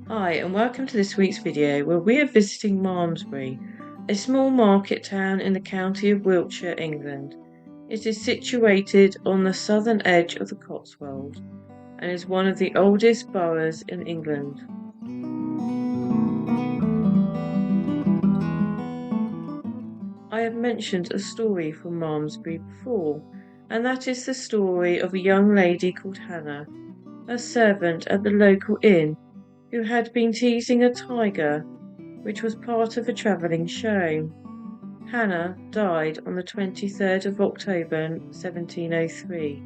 Hi, and welcome to this week's video where we are visiting Malmesbury, a small market town in the county of Wiltshire, England. It is situated on the southern edge of the Cotswolds and is one of the oldest boroughs in England. I have mentioned a story from Malmesbury before, and that is the story of a young lady called Hannah, a servant at the local inn, who had been teasing a tiger, which was part of a travelling show. Hannah died on the 23rd of October 1703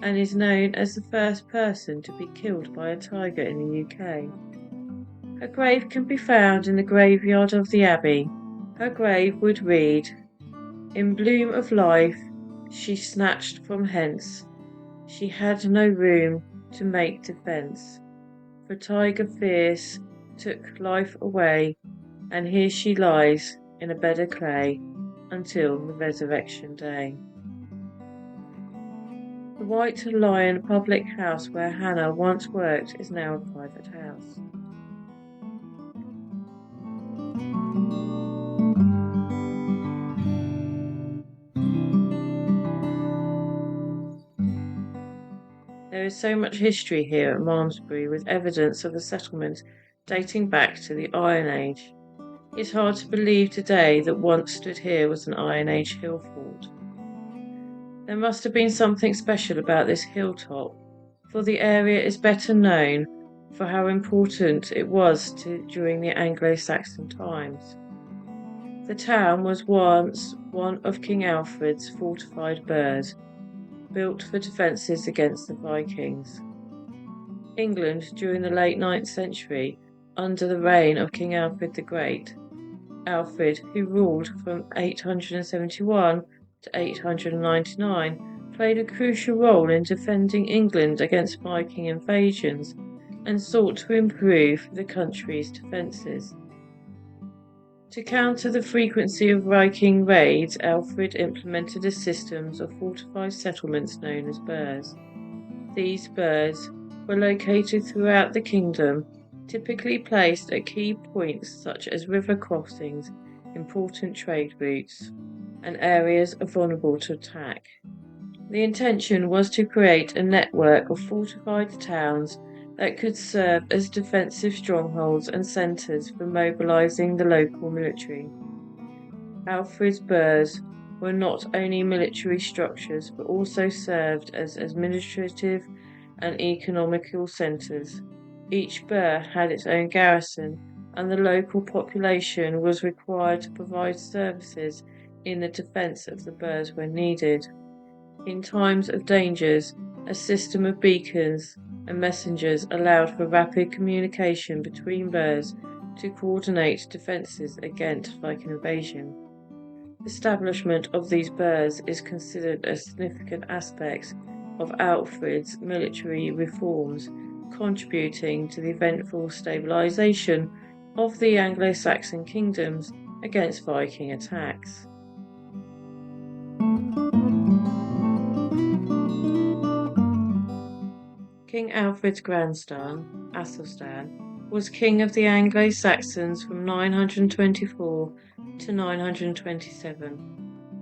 and is known as the first person to be killed by a tiger in the UK. Her grave can be found in the graveyard of the Abbey. Her grave would read, "In bloom of life she snatched from hence, she had no room to make defence, for tiger fierce took life away, and here she lies in a bed of clay until the resurrection day." The White Lion public house where Hannah once worked is now a private house. There is so much history here at Malmesbury, with evidence of a settlement dating back to the Iron Age. It's hard to believe today that once stood here was an Iron Age hill fort. There must have been something special about this hilltop, for the area is better known for how important it was during the Anglo-Saxon times. The town was once one of King Alfred's fortified burghs, built for defences against the Vikings. England during the late 9th century, under the reign of King Alfred the Great, Alfred, who ruled from 871 to 899, played a crucial role in defending England against Viking invasions and sought to improve the country's defences. To counter the frequency of Viking raids, Alfred implemented a system of fortified settlements known as burhs. These burhs were located throughout the kingdom, typically placed at key points such as river crossings, important trade routes, and areas vulnerable to attack. The intention was to create a network of fortified towns that could serve as defensive strongholds and centres for mobilising the local military. Alfred's burhs were not only military structures but also served as administrative and economical centres. Each burh had its own garrison, and the local population was required to provide services in the defence of the burhs when needed. In times of dangers, a system of beacons and messengers allowed for rapid communication between burhs to coordinate defences against Viking invasion. Establishment of these burhs is considered a significant aspect of Alfred's military reforms, contributing to the eventual stabilisation of the Anglo-Saxon kingdoms against Viking attacks. King Alfred's grandson, Athelstan, was king of the Anglo-Saxons from 924 to 927,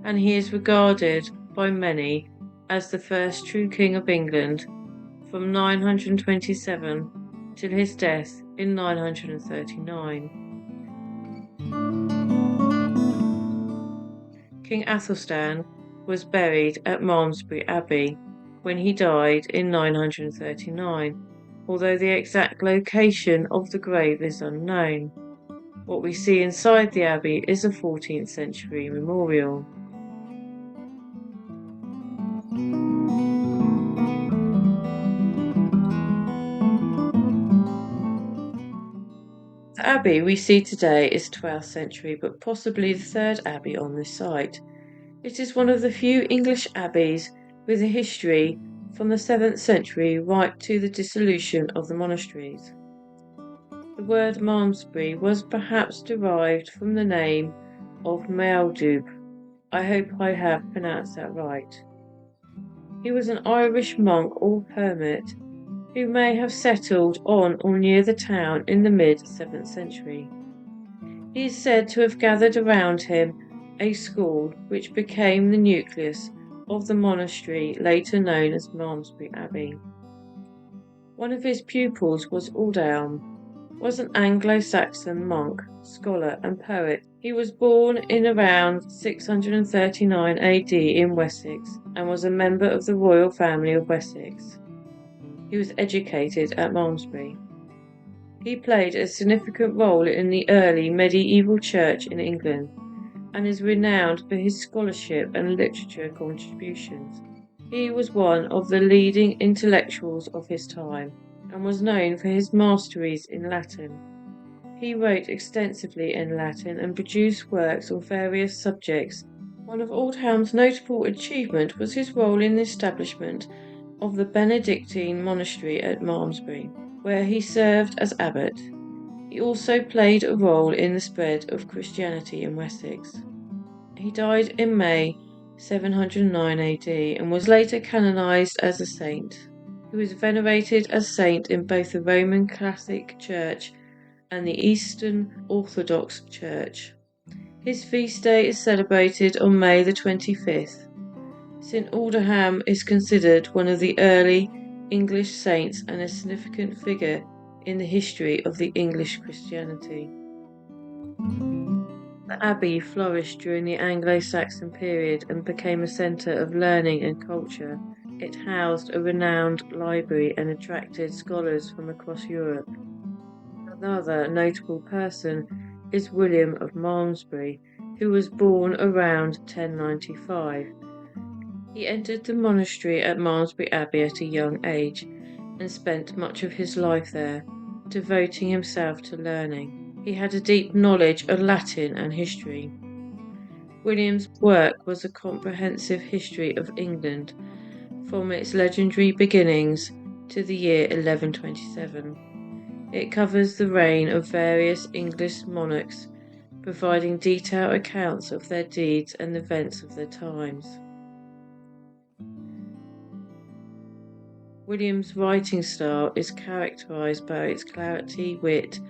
and he is regarded by many as the first true king of England from 927 till his death in 939. King Athelstan was buried at Malmesbury Abbey when he died in 939, although the exact location of the grave is unknown. What we see inside the abbey is a 14th century memorial. The abbey we see today is 12th century, but possibly the third abbey on this site. It is one of the few English abbeys with a history from the 7th century right to the dissolution of the monasteries. The word Malmesbury was perhaps derived from the name of Maelduib. I hope I have pronounced that right. He was an Irish monk or hermit who may have settled on or near the town in the mid-7th century. He is said to have gathered around him a school which became the nucleus of the monastery later known as Malmesbury Abbey. One of his pupils was Aldhelm, was an Anglo-Saxon monk, scholar and poet. He was born in around 639 AD in Wessex and was a member of the royal family of Wessex. He was educated at Malmesbury. He played a significant role in the early medieval church in England and is renowned for his scholarship and literature contributions. He was one of the leading intellectuals of his time and was known for his masteries in Latin. He wrote extensively in Latin and produced works on various subjects. One of Aldhelm's notable achievements was his role in the establishment of the Benedictine monastery at Malmesbury, where he served as abbot. He also played a role in the spread of Christianity in Wessex. He died in May 709 AD and was later canonized as a saint. He was venerated as saint in both the Roman Catholic Church and the Eastern Orthodox Church. His feast day is celebrated on May the 25th. St. Aldhelm is considered one of the early English saints and a significant figure in the history of the English Christianity. The abbey flourished during the Anglo-Saxon period and became a centre of learning and culture. It housed a renowned library and attracted scholars from across Europe. Another notable person is William of Malmesbury, who was born around 1095. He entered the monastery at Malmesbury Abbey at a young age and spent much of his life there, devoting himself to learning. He had a deep knowledge of Latin and history. William's work was a comprehensive history of England, from its legendary beginnings to the year 1127. It covers the reign of various English monarchs, providing detailed accounts of their deeds and events of their times. William's writing style is characterized by its clarity, wit,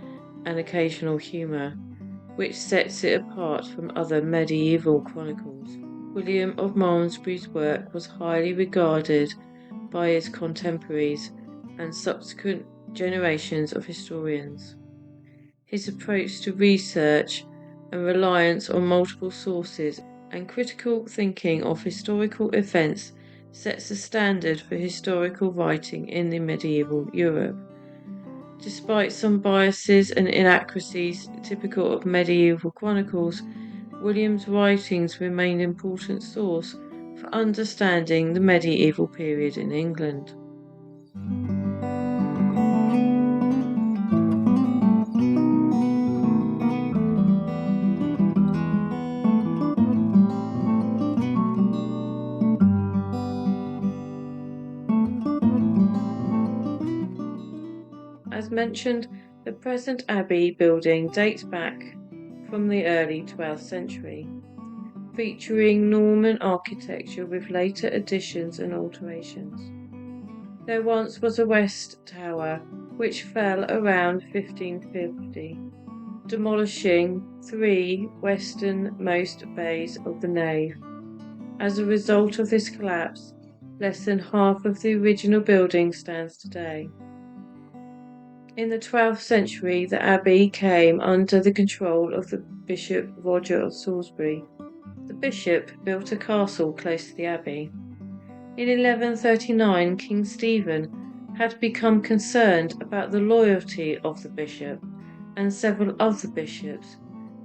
and occasional humour, which sets it apart from other medieval chronicles. William of Malmesbury's work was highly regarded by his contemporaries and subsequent generations of historians. His approach to research and reliance on multiple sources and critical thinking of historical events sets the standard for historical writing in the medieval Europe. Despite some biases and inaccuracies typical of medieval chronicles, William's writings remained an important source for understanding the medieval period in England. As mentioned, the present abbey building dates back from the early 12th century, featuring Norman architecture with later additions and alterations. There once was a west tower, which fell around 1550, demolishing 3 westernmost bays of the nave. As a result of this collapse, less than half of the original building stands today. In the 12th century, the abbey came under the control of the Bishop Roger of Salisbury. The bishop built a castle close to the abbey. In 1139, King Stephen had become concerned about the loyalty of the bishop and several other bishops,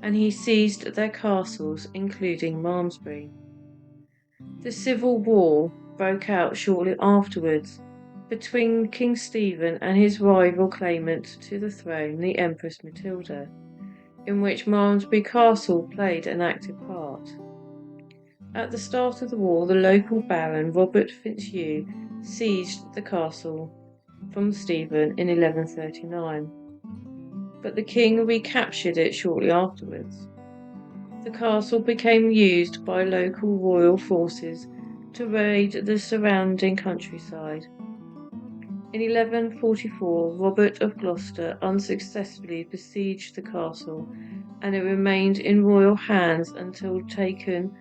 and he seized their castles, including Malmesbury. The civil war broke out shortly afterwards between King Stephen and his rival claimant to the throne, the Empress Matilda, in which Malmesbury Castle played an active part. At the start of the war, the local Baron Robert Fitzhugh seized the castle from Stephen in 1139, but the king recaptured it shortly afterwards. The castle became used by local royal forces to raid the surrounding countryside. In 1144, Robert of Gloucester unsuccessfully besieged the castle, and it remained in royal hands until taken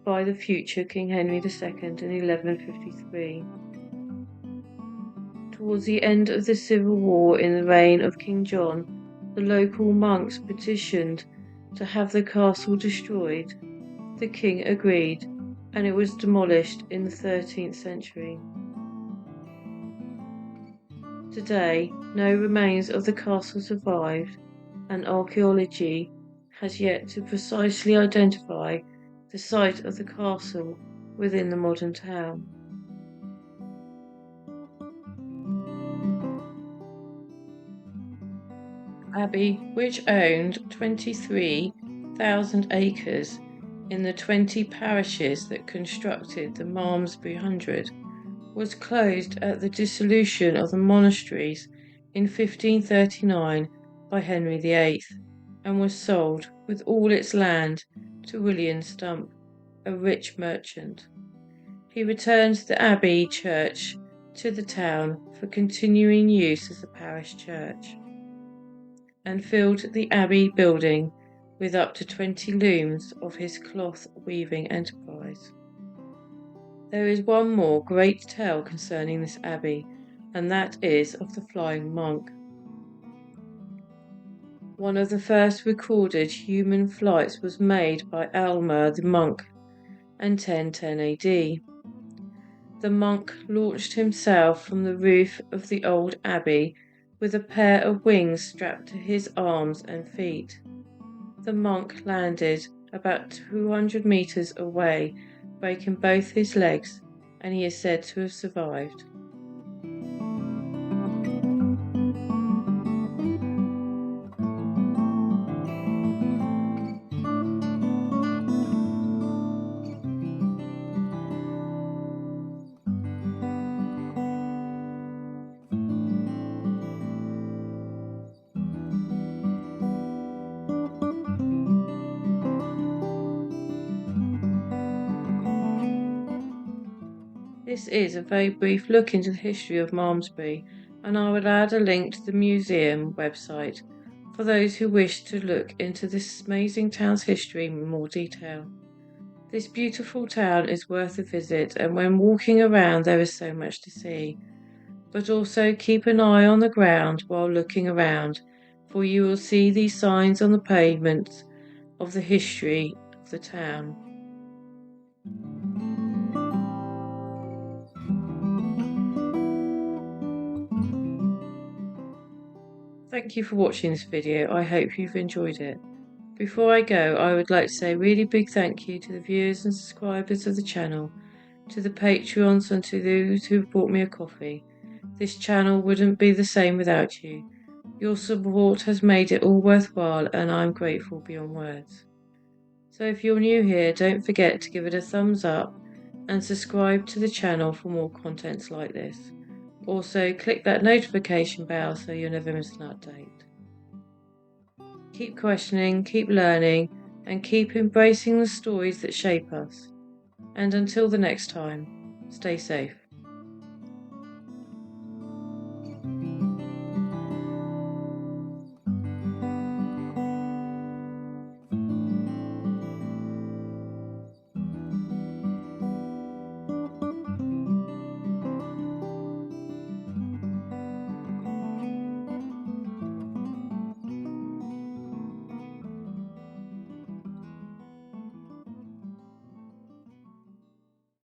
by the future King Henry II in 1153. Towards the end of the civil war in the reign of King John, the local monks petitioned to have the castle destroyed. The king agreed, and it was demolished in the 13th century. Today, no remains of the castle survived, and archaeology has yet to precisely identify the site of the castle within the modern town. Abbey, which owned 23,000 acres in the 20 parishes that constructed the Malmesbury hundred, was closed at the dissolution of the monasteries in 1539 by Henry VIII, and was sold with all its land to William Stump, a rich merchant. He returned the abbey church to the town for continuing use as a parish church, and filled the abbey building with up to 20 looms of his cloth weaving enterprise. There is one more great tale concerning this abbey, and that is of the flying monk. One of the first recorded human flights was made by Alma the monk in 1010 AD. The monk launched himself from the roof of the old abbey with a pair of wings strapped to his arms and feet. The monk landed about 200 meters away, breaking both his legs, and he is said to have survived. This is a very brief look into the history of Malmesbury, and I will add a link to the museum website for those who wish to look into this amazing town's history in more detail. This beautiful town is worth a visit, and when walking around there is so much to see. But also keep an eye on the ground while looking around, for you will see these signs on the pavements of the history of the town. Thank you for watching this video. I hope you've enjoyed it. Before I go, I would like to say a really big thank you to the viewers and subscribers of the channel, to the Patreons, and to those who've bought me a coffee. This channel wouldn't be the same without you. Your support has made it all worthwhile, and I'm grateful beyond words. So if you're new here, don't forget to give it a thumbs up and subscribe to the channel for more contents like this. Also, click that notification bell so you'll never miss an update. Keep questioning, keep learning, and keep embracing the stories that shape us. And until the next time, stay safe.